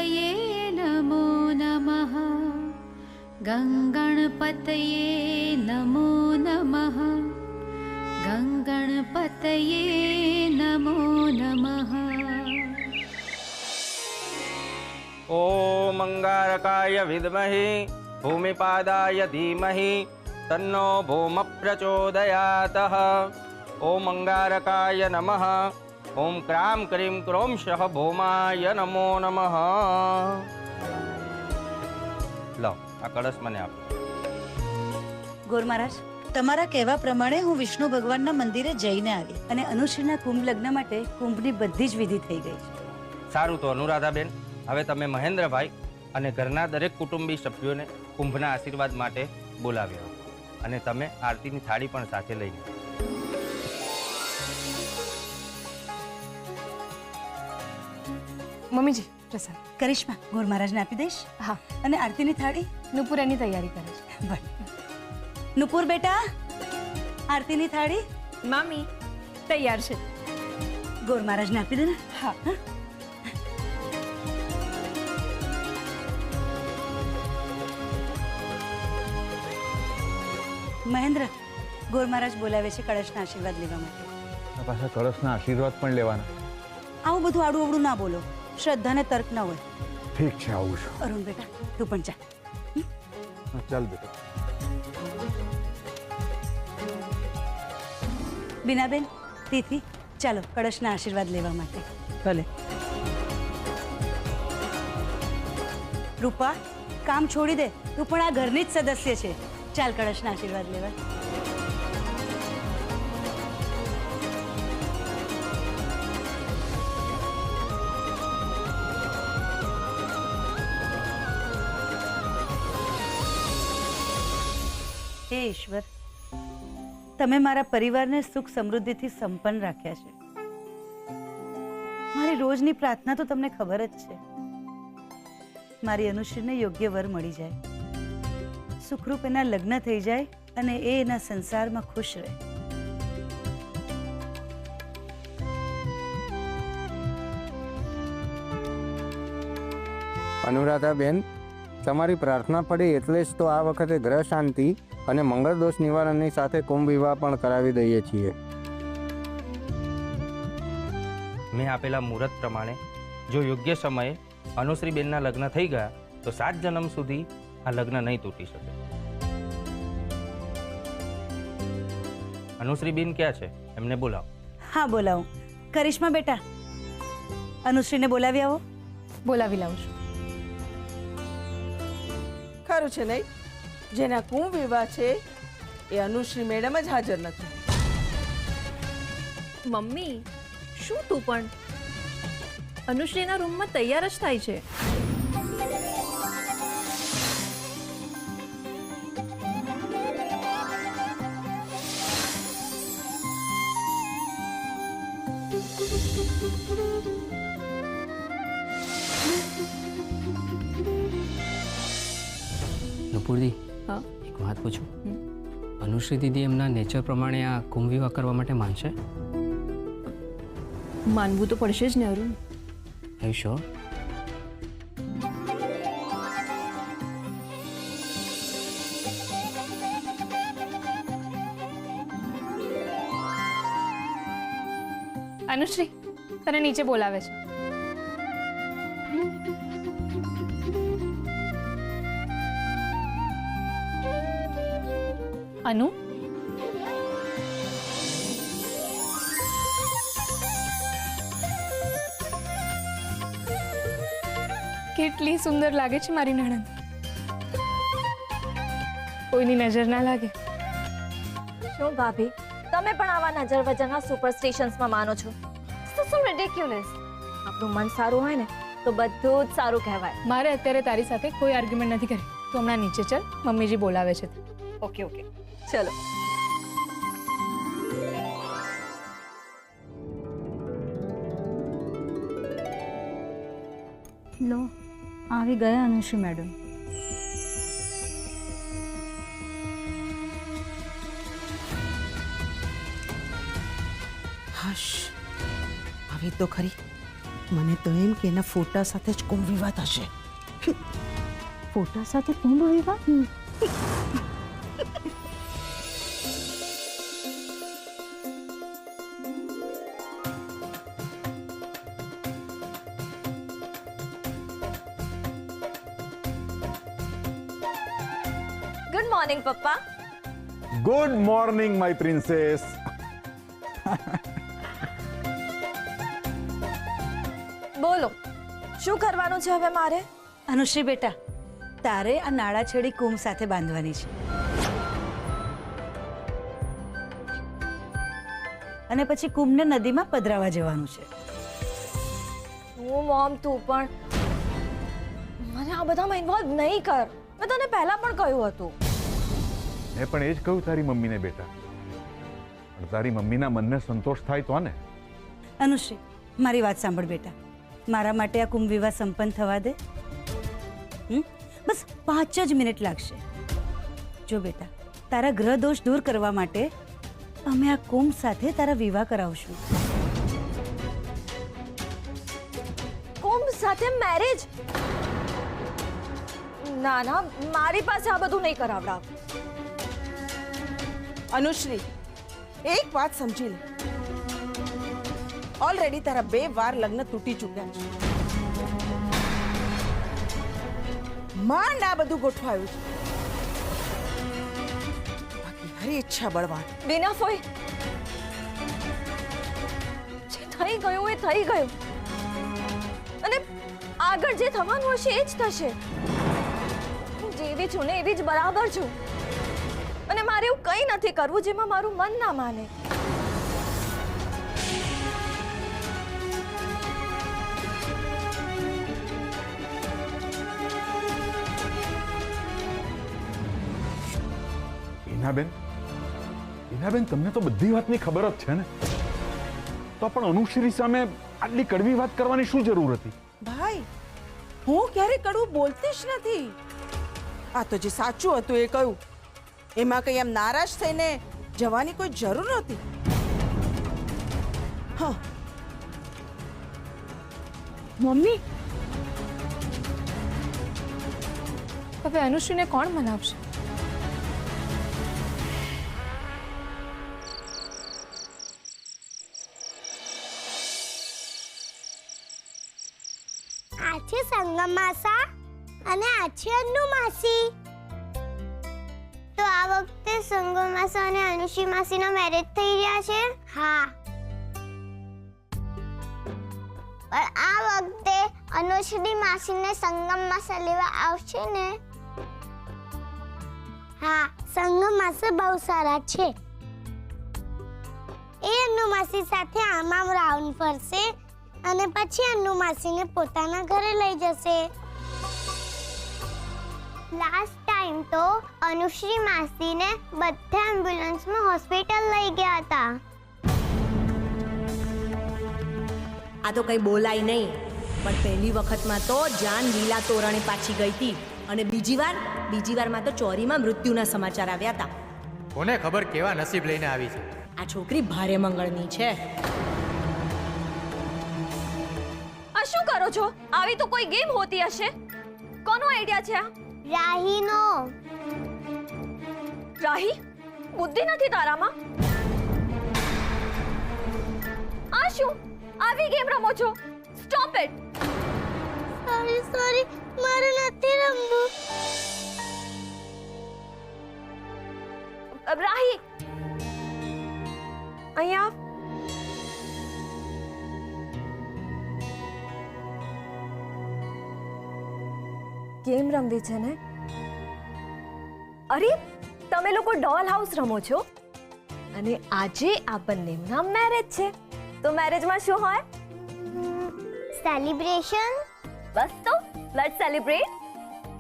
गणपतये नमो नमः। गणपतये नमो नमः। गणपतये नमो नमः। ओम अंगारकाय विद्महे भूमिपादाय धीमहि तन्नो भूम प्रचोदयातः। ओम अंगारकाय नमः। ओम क्रां क्रीं क्रों शः भौमाय नमो नमः। लो आ कलश मने आप। ગોર મહારાજ, તમારા કહેવા પ્રમાણે હું વિષ્ણુ ભગવાનના મંદિરે જઈને આવી અને અનુશ્રીના કુંભ લગ્ન માટે કુંભની બધી જ વિધિ થઈ ગઈ છે. સારું, તો અનુરાધાબેન, હવે તમે મહેન્દ્રભાઈ અને ઘરના દરેક કુટુંબી સભ્યોને કુંભના આશીર્વાદ માટે બોલાવ્યા અને તમે આરતીની થાળી પણ સાથે લઈને. મમ્મીજી પ્રસાદ. કરિશ્મા, ગોર મહારાજને આપી દઈશ. હા. અને આરતીની થાળી? નુપુર એની તૈયારી કરે છે. ભલે. નુપુર બેટા, આરતીની થાળી? મામી તૈયાર છે. ગોર મહારાજને આપી દે ને. હા. મહેન્દ્ર, ગોર મહારાજ બોલાવે છે કળશના આશીર્વાદ લેવા માટે. પાછા કળશના આશીર્વાદ પણ લેવાના. આવું બધું આડું અવડું ના બોલો, શ્રદ્ધાને તર્ક ન હોય. ઠીક છે, આવું છું. અરુણ બેટા, તું પણ જા. ચાલ બેટા. બીનાબેન, તિથિ, ચાલો કળશના આશીર્વાદ લેવા માટે. ભલે. રૂપા, કામ છોડી દે, તું પણ આ ઘરની જ સદસ્ય છે. ચાલ કળશના આશીર્વાદ લેવા. હે ઈશ્વર, તમે મારા પરિવારને સુખ સમૃદ્ધિથી સંપન્ન રાખ્યા છે. મારી રોજની પ્રાર્થના તો તમને ખબર જ છે. મારી અનુશ્રીને યોગ્ય વર મળી જાય, સુખરૂપ એના લગ્ન થઈ જાય અને એ એના સંસારમાં ખુશ રહે. અનુરાધાબેન, તમારી પ્રાર્થના પડી એટલે જ તો આ વખતે ગ્રહ શાંતિ અને મંગળ દોષ નિવારણની સાથે કુંભ વિવાહ પણ કરાવી દઈએ છીએ. મેં આપેલા મુહૂર્ત પ્રમાણે જો યોગ્ય સમયે અનુશ્રીબેનના લગ્ન થઈ ગયા તો 7 જન્મ સુધી આ લગ્ન નહીં તૂટી શકે. અનુશ્રીબેન ક્યાં છે? એમને બોલાવો. હા, બોલાવું. કરિશ્મા બેટા, અનુશ્રીને બોલાવી આવો. બોલાવી લાવું છું. ખરું છે નહીં, જેના કુંભ વિવાહ છે એ અનુશ્રી મેડમ જ હાજર નથી. મમ્મી, શું તું પણ અનુશ્રીના રૂમમાં તૈયાર જ થાય છે. નુપુરદી, હા, એક વાત પૂછું? અનુશ્રી દીદી એમના નેચર પ્રમાણે આ કુંભ વિવાહ કરવા માટે માનશે? માનવું તો પડશે જ ને અરુણ. R sure? અનુશ્રી, તને નીચે બોલાવે છે. અનુ, કેટલી સુંદર લાગે છે મારી નણંદ. કોઈની નજર ના લાગે. શું ભાભી, તમે પણ આવા નજર વજરના સુપરસ્ટિશન્સમાં માનો છો? સો ridiculous. આપણું મન સારું હોય ને તો બધું જ સારું કહેવાય. મારે અત્યારે તારી સાથે કોઈ આર્ગ્યુમેન્ટ નથી કરી. તું હમણાં નીચે ચાલ, મમ્મીજી બોલાવે છે. ઓકે ઓકે, ચલો. લો, આવી ગયા અનુશ્રી મેડમ. હશ, આવી તો ખરી. મને તો એમ કે એના ફોટા સાથે જ કુંભ વિવાહ થશે. ફોટા સાથે કુંભ વિવાહ? ગુડ મોર્નિંગ પપ્પા. Good morning my princess. બોલો શું કરવાનું છે હવે મારે? અનુશ્રી બેટા, તારે આ નાળા છેડી કુંભ સાથે બાંધવાની છે અને પછી કુંભને નદીમાં પધરાવા જવાનું છે. હું મોમ તું પણ મને આ બધામાં ઇન્વોલ્વ નહીં કર. મેં તને પહેલા પણ કહ્યું હતું. મેં પણ એ જ કહ્યું તારી મમ્મીને બેટા. પણ તારી મમ્મીના મનને સંતોષ થાય તો ને. અનુશ્રી, મારી વાત સાંભળ બેટા. મારા માટે આ કુંભ વિવાહ સંપન્ન થવા દે. બસ 5 જ મિનિટ લાગશે. જો બેટા, તારા ગ્રહ દોષ દૂર કરવા માટે અમે આ કુંભ સાથે તારા વિવાહ કરાવશું. કુંભ સાથે મેરેજ? ના ના, મારી પાસે આ બધું નહીં કરાવડાવ. અનુશ્રી, એક વાત સમજી લે. ઓલરેડી તારા 2 વાર લગ્ન તૂટી ચૂક્યા છે. માંડ આ બધું ગોઠવાયું છે. બાકી મારી ઈચ્છા બળવાન. બીના ફોઈ, જે થઈ ગયું એ થઈ ગયું અને આગળ જે થવાનું હશે એ જ થશે. હું જેવી છું ને એવી જ બરાબર છું અને મારે એવું કંઈ નથી કરવું જેમાં મારું મન ના માને. ઈનાબેન, તમને તો બધી વાતની ખબર જ છે ને. તો પણ અનુશ્રી સામે આટલી કડવી વાત કરવાની શું જરૂર હતી? ભાઈ, હું ક્યારે કડવું બોલતી જ નથી. આ તો જે સાચું હતું એ કહ્યું. એમાં કઈ એમ નારાજ થઈને જવાની કોઈ જરૂર નહોતી. હા મમ્મી, હવે અનુશ્રીને કોણ મનાવશે? આ છે સંગમ માસા અને આ છે અન્નુ માસી. તો આ વખતે સંગમ માસા અને અનુશ્રી માસીના મેરેજ થઈ રહ્યા છે. હા, પણ આ વખતે અનુશ્રી માસીને સંગમ માસા લેવા આવશે ને. હા, સંગમ માસા બહુ સારા છે. એ અન્નુ માસી સાથે આમ રાઉન્ડ ફરશે અને પછી અન્નુ માસીને પોતાના ઘરે લઈ જશે. લાસ્ટ ટાઈમ તો અનુશ્રી માસીને બધા એમ્બ્યુલન્સમાં હોસ્પિટલ લઈ ગયા હતા. આ તો કઈ બોલાય નહીં, પણ પહેલી વખતમાં તો જાન લીલા તોરણે પાછી ગઈ હતી અને બીજી વારમાં તો ચોરીમાં મૃત્યુના સમાચાર આવ્યા હતા. કોને ખબર કેવા નસીબ લઈને આવી છે. આ છોકરી ભારે મંગળની છે. આ શું કરો છો? આવી તો કોઈ ગેમ હોતી હશે. કોનો આઈડિયા છે આ? રાહીનો. રાહી, બુદ્ધિ નથી તારામાં? આ શું આવી ગેમ રમો છો? Stop it. સોરી, મારે નથી રમવું. રાહી, અહીંયા આવ. ગેમ રમવી છે ને? અરે, તમે લોકો ડોલ હાઉસ રમો છો અને આજે આ બંનેના મેરેજ છે. તો મેરેજમાં શું હોય? સેલિબ્રેશન. બસ તો let's celebrate.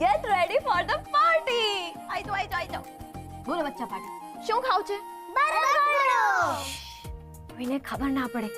Get ready for the party. આઈ જાઓ. બોલો બચ્ચા પાર્ટી. શું ખાવ છે? બરગડો. કોઈને ખબર ના પડે.